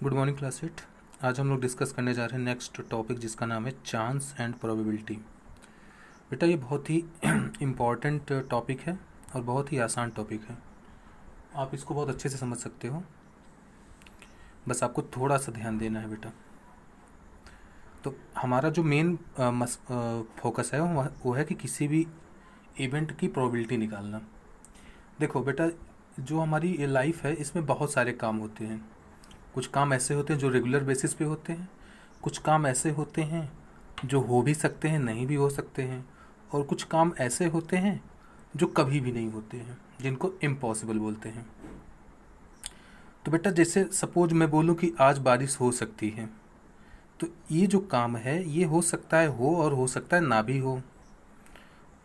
Good morning classmate. आज हम लोग डिस्कस करने जा रहे हैं नेक्स्ट टॉपिक जिसका नाम है चांस एंड प्रोबेबिलिटी। बेटा ये बहुत ही इम्पॉर्टेंट टॉपिक है और बहुत ही आसान टॉपिक है। आप इसको बहुत अच्छे से समझ सकते हो, बस आपको थोड़ा सा ध्यान देना है बेटा। तो हमारा जो मेन फोकस है वो है कि किसी भी इवेंट की प्रोबेबिलिटी निकालना। देखो बेटा, जो हमारी ये लाइफ है इसमें बहुत सारे काम होते हैं। कुछ काम ऐसे होते हैं जो रेगुलर बेसिस पे होते हैं, कुछ काम ऐसे होते हैं जो हो भी सकते हैं नहीं भी हो सकते हैं, और कुछ काम ऐसे होते हैं जो कभी भी नहीं होते हैं, जिनको इम्पॉसिबल बोलते हैं। तो बेटा जैसे सपोज मैं बोलूँ कि आज बारिश हो सकती है, तो ये जो काम है ये हो सकता है हो और हो सकता है ना भी हो।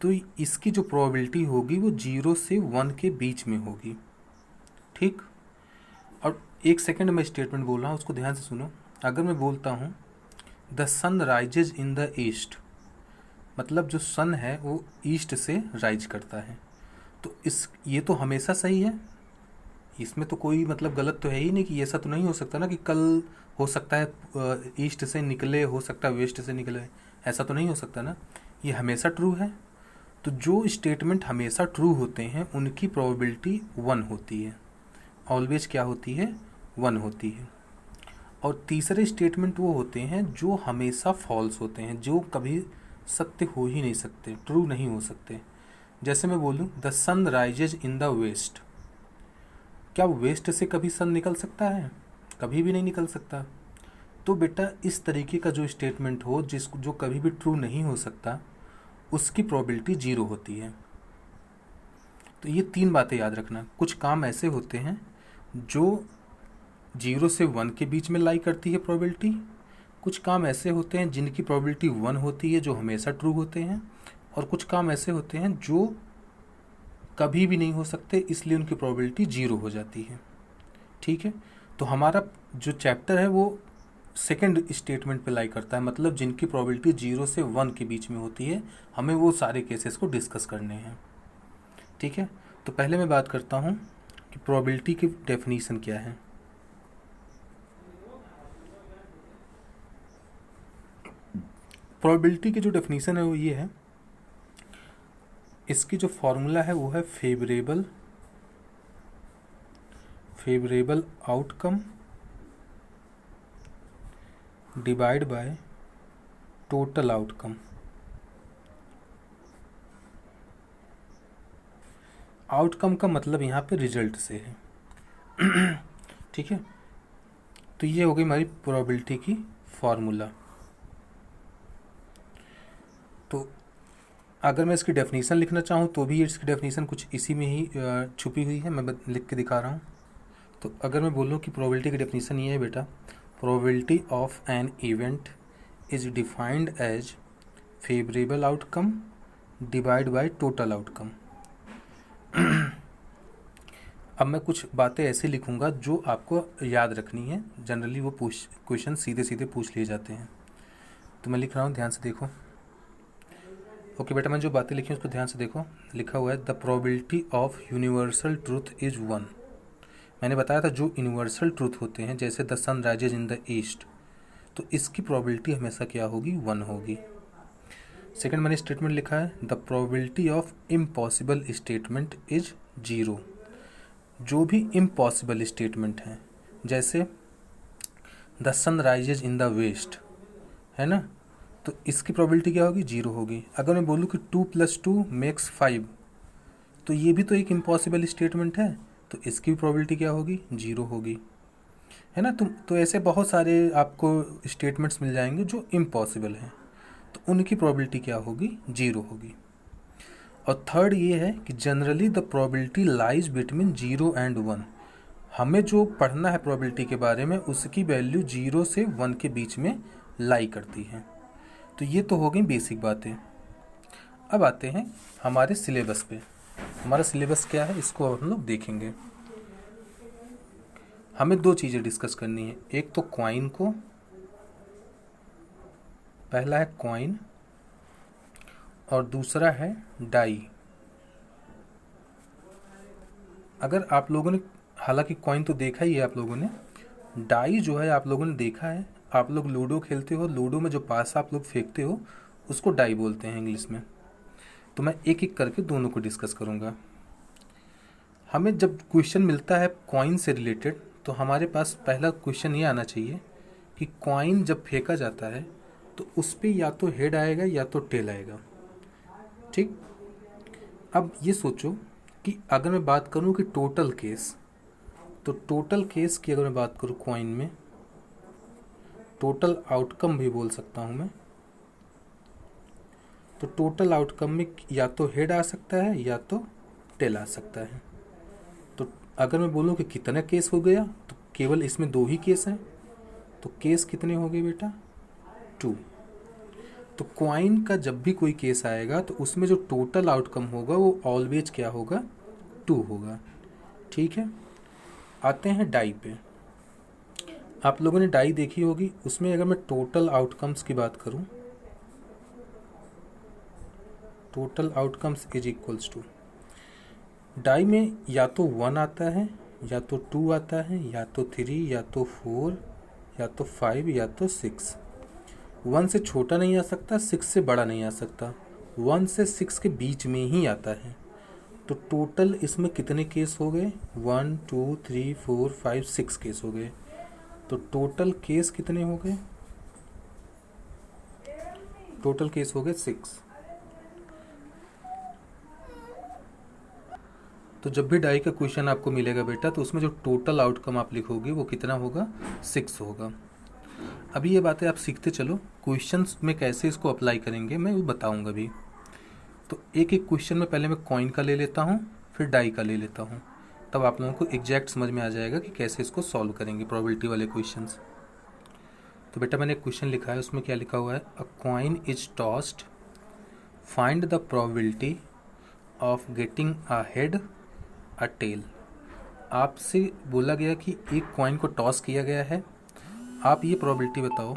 तो इसकी जो प्रोबेबिलिटी होगी वो 0 से 1 के बीच में होगी। ठीक। और एक सेकंड में स्टेटमेंट बोल रहा हूँ, उसको ध्यान से सुनो। अगर मैं बोलता हूँ the sun rises in the east, मतलब जो सन है वो ईस्ट से राइज करता है, तो ये तो हमेशा सही है। इसमें तो कोई मतलब गलत तो है ही नहीं कि ऐसा तो नहीं हो सकता ना कि कल हो सकता है ईस्ट से निकले, हो सकता है वेस्ट से निकले, ऐसा तो नहीं हो सकता ना। ये हमेशा ट्रू है। तो जो स्टेटमेंट हमेशा ट्रू होते हैं उनकी प्रोबेबिलिटी 1 होती है, ऑलवेज क्या होती है, 1 होती है। और तीसरे स्टेटमेंट वो होते हैं जो हमेशा फॉल्स होते हैं, जो कभी सत्य हो ही नहीं सकते, ट्रू नहीं हो सकते। जैसे मैं बोलूँ the sun rises in the west, क्या वेस्ट से कभी सन निकल सकता है? कभी भी नहीं निकल सकता। तो बेटा इस तरीके का जो स्टेटमेंट हो जो कभी भी ट्रू नहीं हो सकता, उसकी प्रोबेबिलिटी 0 होती है। तो ये 3 बातें याद रखना। कुछ काम ऐसे होते हैं जो 0 से 1 के बीच में लाई करती है प्रोबेबिलिटी, कुछ काम ऐसे होते हैं जिनकी प्रोबेबिलिटी 1 होती है, जो हमेशा ट्रू होते हैं, और कुछ काम ऐसे होते हैं जो कभी भी नहीं हो सकते, इसलिए उनकी प्रोबेबिलिटी 0 हो जाती है। ठीक है। तो हमारा जो चैप्टर है वो सेकंड स्टेटमेंट पे लाई करता है, मतलब जिनकी प्रोबेबिलिटी 0 से 1 के बीच में होती है, हमें वो सारे केसेस को डिस्कस करने हैं। ठीक है। तो पहले मैं बात करता हूँ कि प्रोबेबिलिटी की डेफिनीशन क्या है। प्रोबेबिलिटी की जो डेफिनीशन है वो ये है, इसकी जो फॉर्मूला है वो है favourable outcome divide by total outcome. Outcome का मतलब यहाँ पे रिजल्ट से है। ठीक है। तो ये हो गई हमारी प्रोबेबिलिटी की फॉर्मूला। तो अगर मैं इसकी डेफिनीशन लिखना चाहूँ तो भी इसकी डेफिनीशन कुछ इसी में ही छुपी हुई है, मैं लिख के दिखा रहा हूँ। तो अगर मैं बोलूँ कि प्रोबेबिलिटी की डेफिनीशन ये है बेटा, probability of an event is defined as favourable outcome divide by total outcome. अब मैं कुछ बातें ऐसे लिखूंगा जो आपको याद रखनी है, जनरली वो क्वेश्चन सीधे सीधे पूछ लिए जाते हैं। तो मैं लिख रहा हूँ, ध्यान से देखो। ओके बेटा, मैं जो बातें लिखी हैं उसको ध्यान से देखो। लिखा हुआ है the probability of universal truth is 1। मैंने बताया था जो यूनिवर्सल ट्रूथ होते हैं, जैसे the sun rises in the east, तो इसकी प्रोबेबिलिटी हमेशा क्या होगी, 1 होगी। सेकंड मैंने स्टेटमेंट लिखा है the probability of impossible statement is 0। जो भी इम्पॉसिबल स्टेटमेंट हैं, जैसे the sun rises in the west, है ना, तो इसकी प्रोबेबिलिटी क्या होगी, 0 होगी। अगर मैं बोलूँ कि 2 + 2 = 5, तो ये भी तो एक इम्पॉसिबल स्टेटमेंट है, तो इसकी प्रोबेबिलिटी क्या होगी, 0 होगी, है ना। तो ऐसे बहुत सारे आपको स्टेटमेंट्स मिल जाएंगे जो इम्पॉसिबल हैं, तो उनकी प्रोबेबिलिटी क्या होगी, 0 होगी। और थर्ड ये है कि generally the probability lies between 0 and 1। हमें जो पढ़ना है प्रोबेबिलिटी के बारे में, उसकी वैल्यू 0 से 1 के बीच में लाई करती है। तो ये तो हो गई बेसिक बातें। अब आते हैं हमारे सिलेबस पे। हमारा सिलेबस क्या है, इसको अब हम लोग देखेंगे। हमें 2 चीज़ें डिस्कस करनी है, एक तो कॉइन को, पहला है कॉइन और दूसरा है डाई। अगर आप लोगों ने, हालांकि कॉइन तो देखा ही है आप लोगों ने, डाई जो है आप लोगों ने देखा है, आप लोग लूडो खेलते हो, लूडो में जो पासा आप लोग फेंकते हो उसको डाई बोलते हैं इंग्लिश में। तो मैं एक एक करके दोनों को डिस्कस करूँगा। हमें जब क्वेश्चन मिलता है कॉइन से रिलेटेड तो हमारे पास पहला क्वेश्चन ये आना चाहिए कि कॉइन जब फेंका जाता है तो उस पर या तो हेड आएगा या तो टेल आएगा। ठीक, अब ये सोचो कि अगर मैं बात करूं कि टोटल केस, तो टोटल केस की अगर मैं बात करूं कॉइन में, टोटल आउटकम भी बोल सकता हूं मैं, तो टोटल आउटकम में या तो हेड आ सकता है या तो टेल आ सकता है। तो अगर मैं बोलूं कि कितना केस हो गया तो केवल इसमें 2 ही केस हैं, तो केस कितने हो गए बेटा? 2। तो कॉइन का जब भी कोई केस आएगा तो उसमें जो टोटल आउटकम होगा वो ऑलवेज क्या होगा? 2 होगा। ठीक है, आते हैं डाई पे। आप लोगों ने डाई देखी होगी, उसमें अगर मैं टोटल आउटकम्स की बात करूं, total outcomes is equals to, die में या तो 1 आता है या तो 2 आता है या तो 3 या तो 4 या तो 5 या तो 6। 1 से छोटा नहीं आ सकता, 6 से बड़ा नहीं आ सकता, 1 से 6 के बीच में ही आता है। तो टोटल इसमें कितने केस हो गए? 1 2 3 4 5 6 केस हो गए। तो टोटल केस कितने हो गए? टोटल केस हो गए 6। तो जब भी डाई का क्वेश्चन आपको मिलेगा बेटा तो उसमें जो टोटल आउटकम आप लिखोगे वो कितना होगा? 6 होगा। अभी ये बातें आप सीखते चलो, क्वेश्चंस में कैसे इसको अप्लाई करेंगे मैं वो बताऊंगा अभी। तो एक एक क्वेश्चन में पहले मैं कॉइन का ले लेता हूँ, फिर डाई का ले लेता हूँ, तब आप लोगों को एग्जैक्ट समझ में आ जाएगा कि कैसे इसको सॉल्व करेंगे प्रोबेबिलिटी वाले क्वेश्चंस। तो बेटा मैंने एक क्वेश्चन लिखा है, उसमें क्या लिखा हुआ है? A coin is tossed, find the probability of getting a head a tail. आपसे बोला गया कि एक कॉइन को टॉस किया गया है, आप ये प्रोबेबिलिटी बताओ